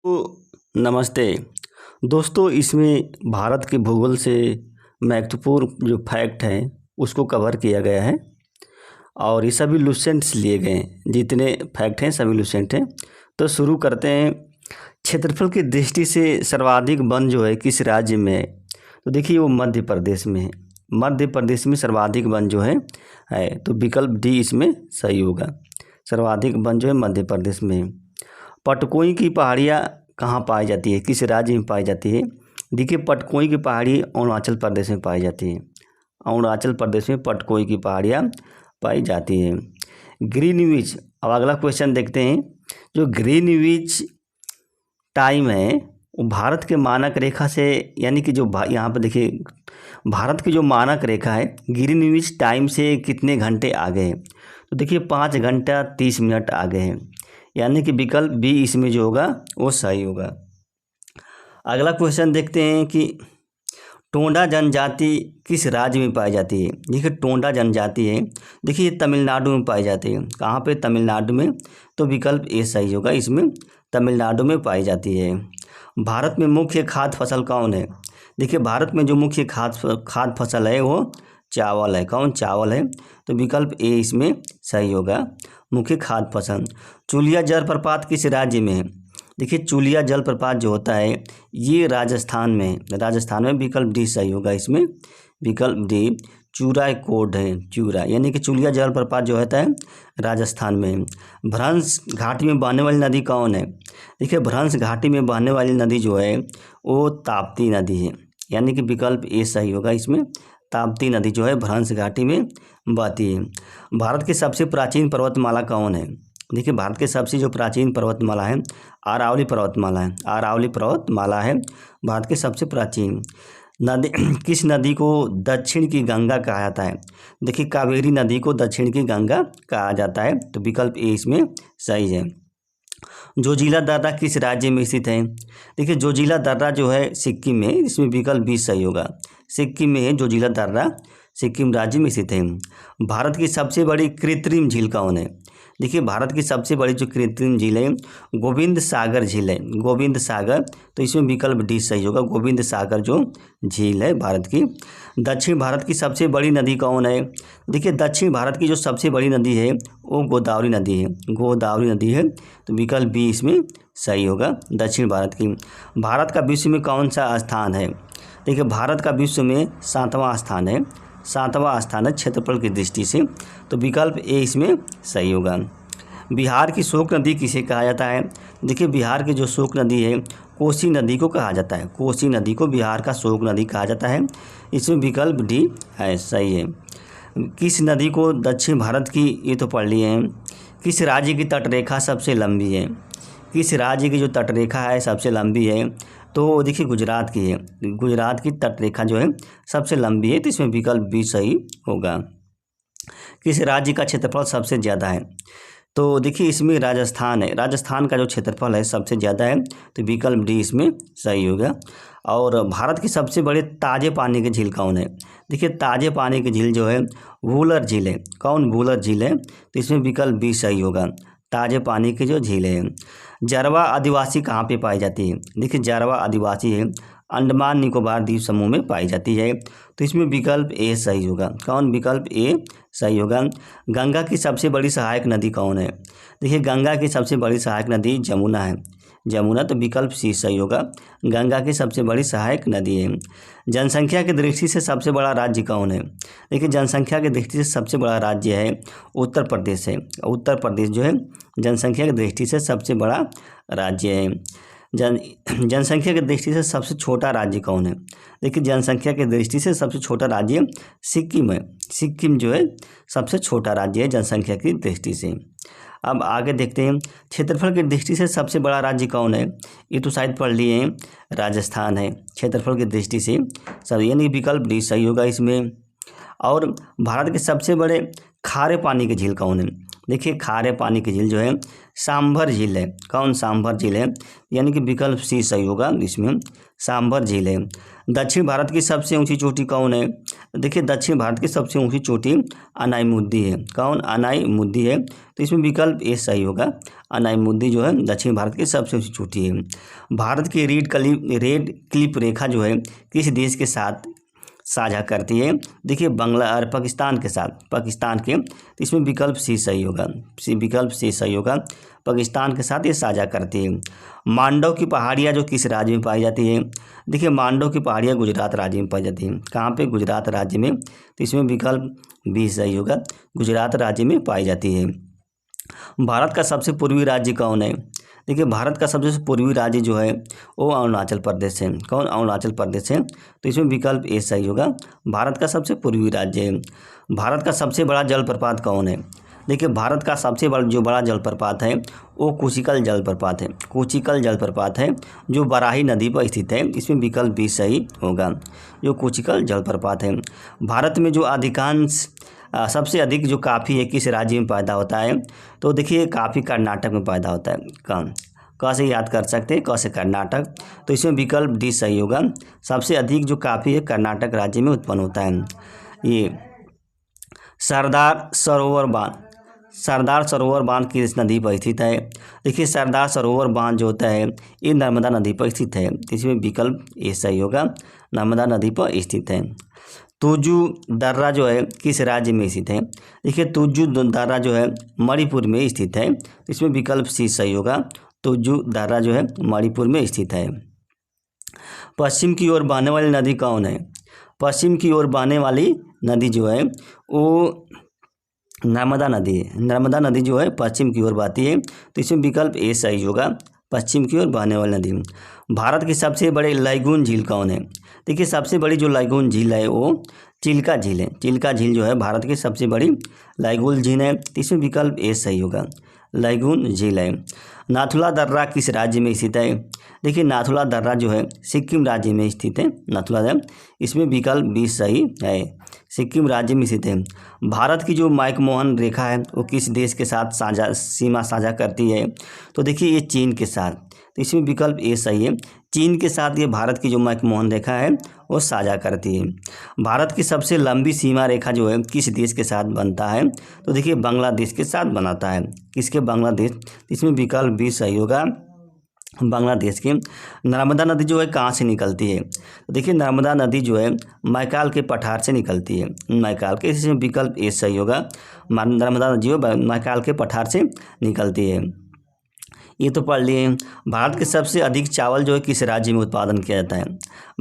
तो नमस्ते दोस्तों, इसमें भारत के भूगोल से महत्वपूर्ण जो फैक्ट हैं उसको कवर किया गया है और ये सभी लुसेंट्स लिए गए हैं। जितने फैक्ट हैं सभी लुसेंट हैं। तो शुरू करते हैं। क्षेत्रफल की दृष्टि से सर्वाधिक वन जो है किस राज्य में है? तो देखिए वो मध्य प्रदेश में है। मध्य प्रदेश में सर्वाधिक वन जो है तो विकल्प डी इसमें सही होगा। सर्वाधिक वन जो है मध्य प्रदेश में है। पटकोई की पहाड़ियाँ कहाँ पाई जाती है, किस राज्य में पाई जाती है? देखिए पटकोई की पहाड़ी अरुणाचल प्रदेश में पाई जाती है। अरुणाचल प्रदेश में पटकोई की पहाड़ियाँ पाई जाती हैं। ग्रीनविच, अब अगला क्वेश्चन देखते हैं। जो ग्रीनविच टाइम है वो भारत के मानक रेखा से, यानी कि जो यहाँ पर देखिए भारत की जो मानक रेखा है ग्रीनविच टाइम से कितने घंटे आगे है? तो देखिए 5 घंटा 30 मिनट आगे है, यानी कि विकल्प बी इसमें जो होगा वो सही होगा। अगला क्वेश्चन देखते हैं कि टोंडा जनजाति किस राज्य में पाई जाती है? देखिए टोंडा जनजाति है, देखिए ये तमिलनाडु में पाई जाती है। कहाँ पे? तमिलनाडु में। तो विकल्प ए सही होगा, इसमें तमिलनाडु में पाई जाती है। भारत में मुख्य खाद्य फसल कौन है? देखिए भारत में जो मुख्य खाद्य फसल है वो चावल है। कौन? चावल है। तो विकल्प ए इसमें सही होगा, मुख्य खाद्य फसल। चुलिया जलप्रपात किस राज्य में है? देखिए चुलिया जलप्रपात जो होता है ये राजस्थान में है। राजस्थान में विकल्प डी सही होगा, इसमें विकल्प डी चूरा कोड है। चूरा यानी कि चुलिया जलप्रपात जो होता है राजस्थान में है। भ्रंश घाटी में बहने वाली नदी कौन है? देखिए भ्रंश घाटी में बहने वाली नदी जो है वो ताप्ती नदी है, यानी कि विकल्प ए सही होगा, इसमें ताप्ती नदी जो है भ्रंश घाटी में बहती है। भारत की सबसे प्राचीन पर्वतमाला कौन है? देखिए भारत की सबसे जो प्राचीन पर्वतमाला है अरावली पर्वतमाला है। अरावली पर्वतमाला है भारत की सबसे प्राचीन। नदी किस नदी को दक्षिण की गंगा कहा जाता है? देखिए कावेरी नदी को दक्षिण की गंगा कहा जाता है। तो विकल्प ए इसमें सही है। जोजिला दर्रा किस राज्य में स्थित है? देखिए जोजिला दर्रा जो है सिक्किम में, इसमें विकल्प बी सही होगा। सिक्किम में है जोजिला दर्रा, सिक्किम राज्य में स्थित है। भारत की सबसे बड़ी कृत्रिम झील कौन है? देखिए भारत की सबसे बड़ी जो कृत्रिम झील है गोविंद सागर झील है। गोविंद सागर, तो इसमें विकल्प डी सही होगा, गोविंद सागर जो झील है भारत की। दक्षिण भारत की सबसे बड़ी नदी कौन है? देखिए दक्षिण भारत की जो सबसे बड़ी नदी है वो गोदावरी नदी है। गोदावरी नदी है, तो विकल्प बी इसमें सही होगा, दक्षिण भारत की। भारत का विश्व में कौन सा स्थान है? देखिए भारत का विश्व में 7वां स्थान है। 7वां स्थान है क्षेत्रफल की दृष्टि से। तो विकल्प ए इसमें सही होगा। बिहार की शोक नदी किसे कहा जाता है? देखिए बिहार की जो शोक नदी है कोसी नदी को कहा जाता है। कोसी नदी को बिहार का शोक नदी कहा जाता है, इसमें विकल्प डी है, सही है। किस नदी को दक्षिण भारत की, ये तो पढ़ लिए हैं। किस राज्य की तटरेखा सबसे लंबी है? किस राज्य की जो तटरेखा है सबसे लंबी है? तो देखिए गुजरात की है। गुजरात की तटरेखा जो है सबसे लंबी है, तो इसमें विकल्प बी सही होगा। किस राज्य का क्षेत्रफल सबसे ज़्यादा है? तो देखिए इसमें राजस्थान है। राजस्थान का जो क्षेत्रफल है सबसे ज़्यादा है, तो विकल्प डी इसमें सही होगा। और भारत की सबसे बड़े ताज़े पानी की झील कौन है? देखिए ताज़े पानी की झील जो है वूलर झील है। कौन? वूलर झील है, तो इसमें विकल्प बी सही होगा, ताज़े पानी की जो झील है। जारवा आदिवासी कहाँ पे पाई जाती है? देखिए जारवा आदिवासी है अंडमान निकोबार द्वीप समूह में पाई जाती है, तो इसमें विकल्प ए सही होगा। कौन? विकल्प ए सही होगा। गंगा की सबसे बड़ी सहायक नदी कौन है? देखिए गंगा की सबसे बड़ी सहायक नदी जमुना है। जमुना, तो विकल्प सी सही होगा, गंगा की सबसे बड़ी सहायक नदी है। जनसंख्या की दृष्टि से सबसे बड़ा राज्य कौन है? देखिए जनसंख्या की दृष्टि से सबसे बड़ा राज्य है उत्तर प्रदेश है। उत्तर प्रदेश जो है जनसंख्या की दृष्टि से सबसे बड़ा राज्य है। जनसंख्या की दृष्टि से सबसे छोटा राज्य कौन है? देखिए जनसंख्या की दृष्टि से सबसे छोटा राज्य सिक्किम है। सिक्किम जो है सबसे छोटा राज्य है जनसंख्या की दृष्टि से। अब आगे देखते हैं क्षेत्रफल की दृष्टि से सबसे बड़ा राज्य कौन है? ये तो शायद पढ़ लिए हैं, राजस्थान है क्षेत्रफल की दृष्टि से सब, यानी विकल्प डी सही होगा इसमें। और भारत के सबसे बड़े खारे पानी के झील कौन है? देखिए खारे पानी की झील जो है सांभर झील है। कौन? सांभर झील है, यानी कि विकल्प सी सही होगा, इसमें सांभर झील है। दक्षिण भारत की सबसे ऊंची चोटी कौन है? देखिए दक्षिण भारत की सबसे ऊंची चोटी अनाईमुद्दी है। कौन? अनाईमुद्दी है, तो इसमें विकल्प ए सही होगा। अनाईमुद्दी जो है दक्षिण भारत की सबसे ऊंची चोटी है। भारत की रेड क्लिप रेखा जो है किस देश के साथ साझा करती है? देखिए बांग्ला और पाकिस्तान के साथ, पाकिस्तान के, तो इसमें विकल्प सी सही होगा। विकल्प सी सही होगा, पाकिस्तान के साथ ये साझा करती है। मांडव की पहाड़ियाँ जो किस राज्य में पाई जाती है? देखिए मांडव की पहाड़ियाँ गुजरात राज्य में पाई जाती हैं। कहाँ पे? गुजरात राज्य में, तो इसमें विकल्प बी सही होगा, गुजरात राज्य में पाई जाती है। भारत का सबसे पूर्वी राज्य कौन है? देखिए भारत का सबसे पूर्वी राज्य जो है वो अरुणाचल प्रदेश है। कौन? अरुणाचल प्रदेश है, तो इसमें विकल्प ए सही होगा, भारत का सबसे पूर्वी राज्य है। भारत का सबसे बड़ा जलप्रपात कौन है? देखिए भारत का सबसे बड़ा जलप्रपात है वो कुचिकल जलप्रपात है। कुचिकल जलप्रपात है जो बराही नदी पर स्थित है, इसमें विकल्प बी सही होगा, जो कुचिकल जलप्रपात है। भारत में जो अधिकांश सबसे अधिक जो काफ़ी है किस राज्य में पैदा होता है? तो देखिए काफ़ी कर्नाटक में पैदा होता है। क से याद कर सकते हैं, क से कर्नाटक, तो इसमें विकल्प डी सही होगा, सबसे अधिक जो काफ़ी है कर्नाटक राज्य में उत्पन्न होता है। ये सरदार सरोवर बांध किस नदी पर स्थित है? देखिए सरदार सरोवर बांध जो होता है ये नर्मदा नदी पर स्थित है, तो इसमें विकल्प ए सही होगा, नर्मदा नदी पर स्थित है। तुजू दर्रा जो है किस राज्य में स्थित है? देखिए तुजू दर्रा जो है मणिपुर में स्थित है, तो इसमें विकल्प सी सही होगा, तुजू दर्रा जो है मणिपुर में स्थित है। पश्चिम की ओर बहने वाली नदी कौन है? पश्चिम की ओर बहने वाली नदी जो है वो नर्मदा नदी है। नर्मदा नदी जो है पश्चिम की ओर बहती है, तो इसमें विकल्प ए सही होगा, पश्चिम की ओर बहने वाली नदी। भारत की सबसे बड़ी लाइगून झील कौन है? देखिए सबसे बड़ी जो लाइगून झील है वो चिल्का झील है। चिल्का झील जो है भारत की सबसे बड़ी लाइगून झील है, तो इसमें विकल्प ए सही होगा, लाइगून झील है। नाथुला दर्रा किस राज्य में स्थित है? देखिए नाथुला दर्रा जो है सिक्किम राज्य में स्थित है, नाथुला दर्रा, इसमें विकल्प बी सही है, सिक्किम राज्य में स्थित है। भारत की जो मैकमोहन रेखा है वो किस देश के साथ सीमा साझा करती है? तो देखिए ये चीन के साथ, तो इसमें विकल्प ए सही है, चीन के साथ ये भारत की जो मैकमोहन रेखा है वो साझा करती है। भारत की सबसे लंबी सीमा रेखा जो है किस देश के साथ बनता है? तो देखिए बांग्लादेश के साथ बनाता है। किसके? बांग्लादेश, इसमें विकल्प बी सही होगा, बांग्लादेश की। नर्मदा नदी जो है कहाँ से निकलती है? तो देखिए नर्मदा नदी जो है मैकाल के पठार से निकलती है, मैकाल के, इसमें विकल्प ए सही होगा, नर्मदा नदी जो मैकाल के पठार से निकलती है। ये तो पढ़ लिए। भारत के सबसे अधिक चावल जो है किस राज्य में उत्पादन किया जाता है?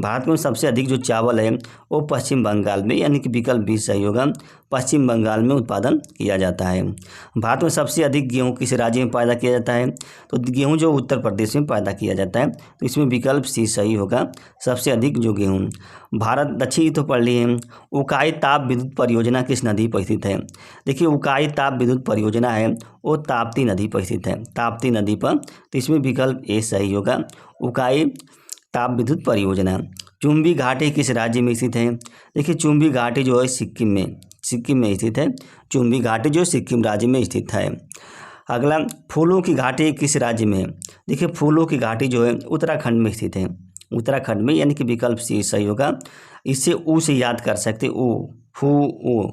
भारत में सबसे अधिक जो चावल है वो पश्चिम बंगाल में, यानी कि विकल्प बी सही होगा, पश्चिम बंगाल में उत्पादन किया जाता है। भारत में सबसे अधिक गेहूं किस राज्य में पैदा किया जाता है? तो गेहूं जो उत्तर प्रदेश में पैदा किया जाता है, तो इसमें विकल्प सी सही होगा, सबसे अधिक जो गेहूं। भारत दक्षिणी तो पढ़ लिए। उकाई ताप विद्युत परियोजना किस नदी पर स्थित है? देखिए उकाई ताप विद्युत परियोजना है वो ताप्ती नदी पर स्थित है, ताप्ती नदी पर, तो इसमें विकल्प ए सही होगा, उकाई ताप विद्युत परियोजना। चुम्बी घाटी किस राज्य में स्थित है? देखिए चुम्बी घाटी जो है सिक्किम में स्थित है, चुम्बी घाटी जो सिक्किम राज्य में स्थित है। अगला फूलों की घाटी किस राज्य में है? देखिए फूलों की घाटी जो है उत्तराखंड में स्थित है, उत्तराखंड में, यानी कि विकल्प सी सही होगा। इससे ऊ से याद कर सकते, ऊ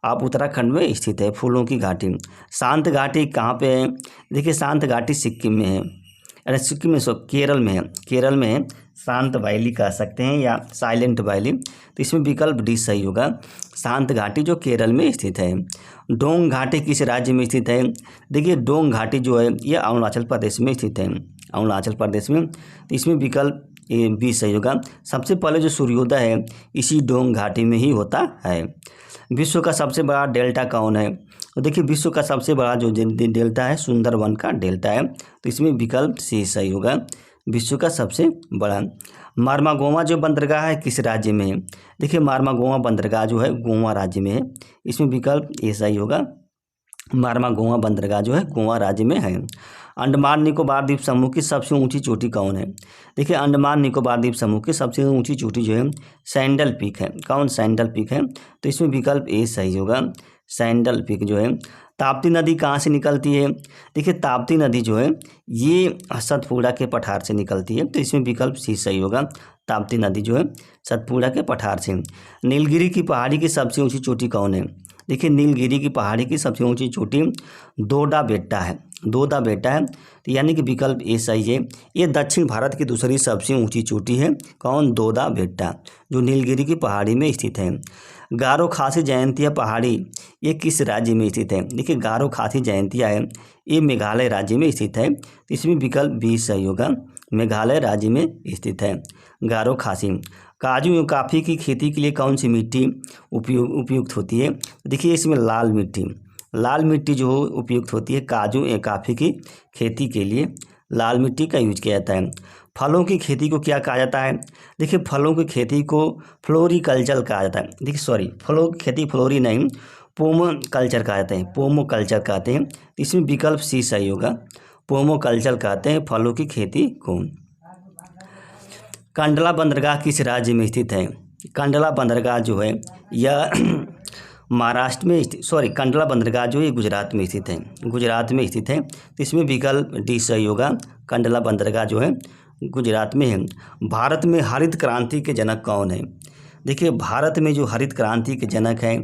आप उत्तराखंड में स्थित है फूलों की घाटी। शांत घाटी कहाँ पे है? देखिए शांत घाटी सिक्किम में है, अरे सिक्किम में केरल में है, शांत वैली कह सकते हैं या साइलेंट वैली, तो इसमें विकल्प डी सही होगा, शांत घाटी जो केरल में स्थित है। डोंग घाटी किस राज्य में स्थित है? देखिए डोंग घाटी जो है ये अरुणाचल प्रदेश में स्थित है, अरुणाचल प्रदेश में, तो इसमें विकल्प बी सही होगा। सबसे पहले जो सूर्योदय है इसी डोंग घाटी में ही होता है। विश्व का सबसे बड़ा डेल्टा कौन है? तो देखिए विश्व का सबसे बड़ा जो डेल्टा है सुंदरवन का डेल्टा है, तो इसमें विकल्प सी सही होगा, विश्व का सबसे बड़ा। मार्मागोवा जो बंदरगाह है किस राज्य में है? देखिए मार्मागोवा बंदरगाह जो है गोवा राज्य में है, इसमें विकल्प ए सही होगा, मारमागोआ बंदरगाह जो है गोवा राज्य में है। अंडमान निकोबार द्वीप समूह की सबसे ऊंची चोटी कौन है? देखिए अंडमान निकोबार द्वीप समूह की सबसे ऊंची चोटी जो है सैंडल पीक है। कौन? सैंडल पीक है। तो इसमें विकल्प ए सही होगा, सैंडल पीक जो है। ताप्ती नदी कहाँ से निकलती है? देखिए ताप्ती नदी जो है ये सतपुड़ा के पठार से निकलती है, तो इसमें विकल्प सी सही होगा। ताप्ती नदी जो है सतपुड़ा के पठार से। नीलगिरी की पहाड़ी की सबसे ऊंची चोटी कौन है? देखिए नीलगिरी की पहाड़ी की सबसे ऊंची चोटी दोडा बेट्टा है, दोदा बेट्टा है, तो यानी कि विकल्प ए सही है। ये दक्षिण भारत की दूसरी सबसे ऊंची चोटी है। कौन? दोदा बेट्टा, जो नीलगिरी की पहाड़ी में स्थित है। गारो खासी जयंतिया पहाड़ी ये किस राज्य में स्थित है? देखिए गारो खासी जयंतिया है ये मेघालय राज्य में स्थित है, तो इसमें विकल्प बी सही होगा, मेघालय राज्य में स्थित है गारो खासी। काजू एवं काफ़ी की खेती के लिए कौन सी मिट्टी उपयुक्त होती है? देखिए इसमें लाल मिट्टी जो उपयुक्त होती है काजू एवं काफ़ी की खेती के लिए, लाल मिट्टी का यूज किया जाता है। फलों की खेती को क्या कहा जाता है? देखिए फलों की खेती को फ्लोरिकल्चर कहा जाता है। देखिए सॉरी, फलों की खेती फ्लोरी नहीं, पोमो कल्चर कहा जाता है, पोमो कल्चर कहते हैं। इसमें विकल्प सी सही होगा, पोमो कल्चर कहते हैं फलों की खेती को। कंडला बंदरगाह किस राज्य में स्थित है? कंडला बंदरगाह जो है यह महाराष्ट्र में कंडला बंदरगाह जो है गुजरात में स्थित है, गुजरात में स्थित है, तो इसमें विकल्प डी सही होगा, कंडला बंदरगाह जो है गुजरात में है। भारत में हरित क्रांति के जनक कौन है? देखिए भारत में जो हरित क्रांति के जनक हैं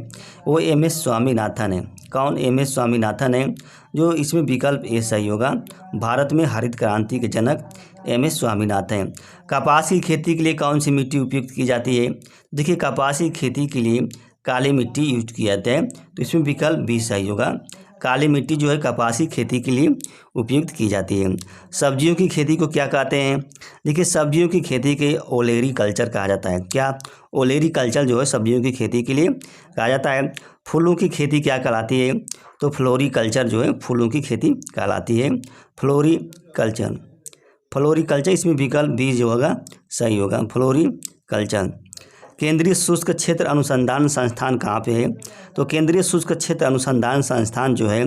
वो एम एस स्वामीनाथन है। कौन? एम एस स्वामीनाथन है, जो इसमें विकल्प ए सही होगा, भारत में हरित क्रांति के जनक एम एस स्वामीनाथन हैं। कपास की खेती के लिए कौन सी मिट्टी उपयुक्त की जाती है? देखिए कपास की खेती के लिए काली मिट्टी यूज किया जाता है, तो इसमें विकल्प बी सही होगा, काली मिट्टी जो है कपास की खेती के लिए उपयुक्त की जाती है। सब्जियों की खेती को क्या कहते हैं? देखिए सब्जियों की खेती के ओलेरी कल्चर कहा जाता है। क्या? ओलेरी कल्चर जो है सब्जियों की खेती के लिए कहा जाता है। फूलों की खेती क्या कहलाती है? तो फ्लोरी कल्चर जो है फूलों की खेती कहलाती है, फ्लोरी कल्चर, फ्लोरी कल्चर। इसमें विकल्प बी जो होगा सही होगा, फ्लोरी कल्चर। केंद्रीय शुष्क क्षेत्र अनुसंधान संस्थान कहाँ पे है? तो केंद्रीय शुष्क क्षेत्र अनुसंधान संस्थान जो है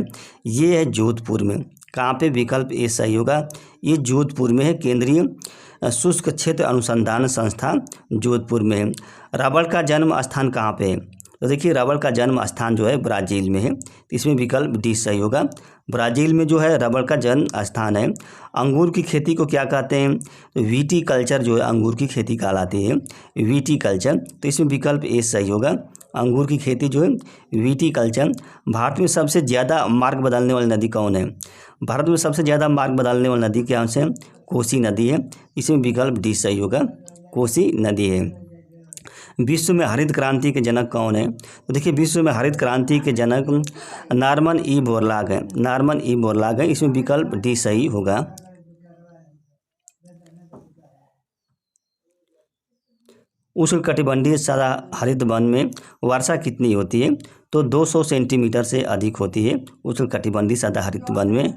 ये है जोधपुर में। कहाँ पे? विकल्प ए सही होगा, ये जोधपुर में है, केंद्रीय शुष्क क्षेत्र अनुसंधान संस्थान जोधपुर में है। रबड़ का जन्म स्थान कहाँ पे है? तो देखिए रबड़ का जन्म स्थान जो है ब्राज़ील में है, इसमें विकल्प डी सही होगा, ब्राज़ील में जो है रबड़ का जन्म स्थान है। अंगूर की खेती को क्या कहते हैं? तो वीटी कल्चर जो है अंगूर की खेती कहलाती है, वीटी कल्चर, तो इसमें विकल्प ए सही होगा, अंगूर की खेती जो है वीटी कल्चर। भारत में सबसे ज़्यादा मार्ग बदलने वाली नदी कौन है? भारत में सबसे ज़्यादा मार्ग बदलने वाली नदी क्या से? कोसी नदी है, इसमें विकल्प डी सही होगा, कोसी नदी है। विश्व में हरित क्रांति के जनक कौन है? तो देखिए विश्व में हरित क्रांति के जनक नॉर्मन ई बोरलॉग है, नॉर्मन ई बोरलॉग है, इसमें विकल्प डी सही होगा। उष्णकटिबंधीय सदा हरित वन में वर्षा कितनी होती है? तो 200 सेंटीमीटर से अधिक होती है उष्णकटिबंधीय सदा हरित वन में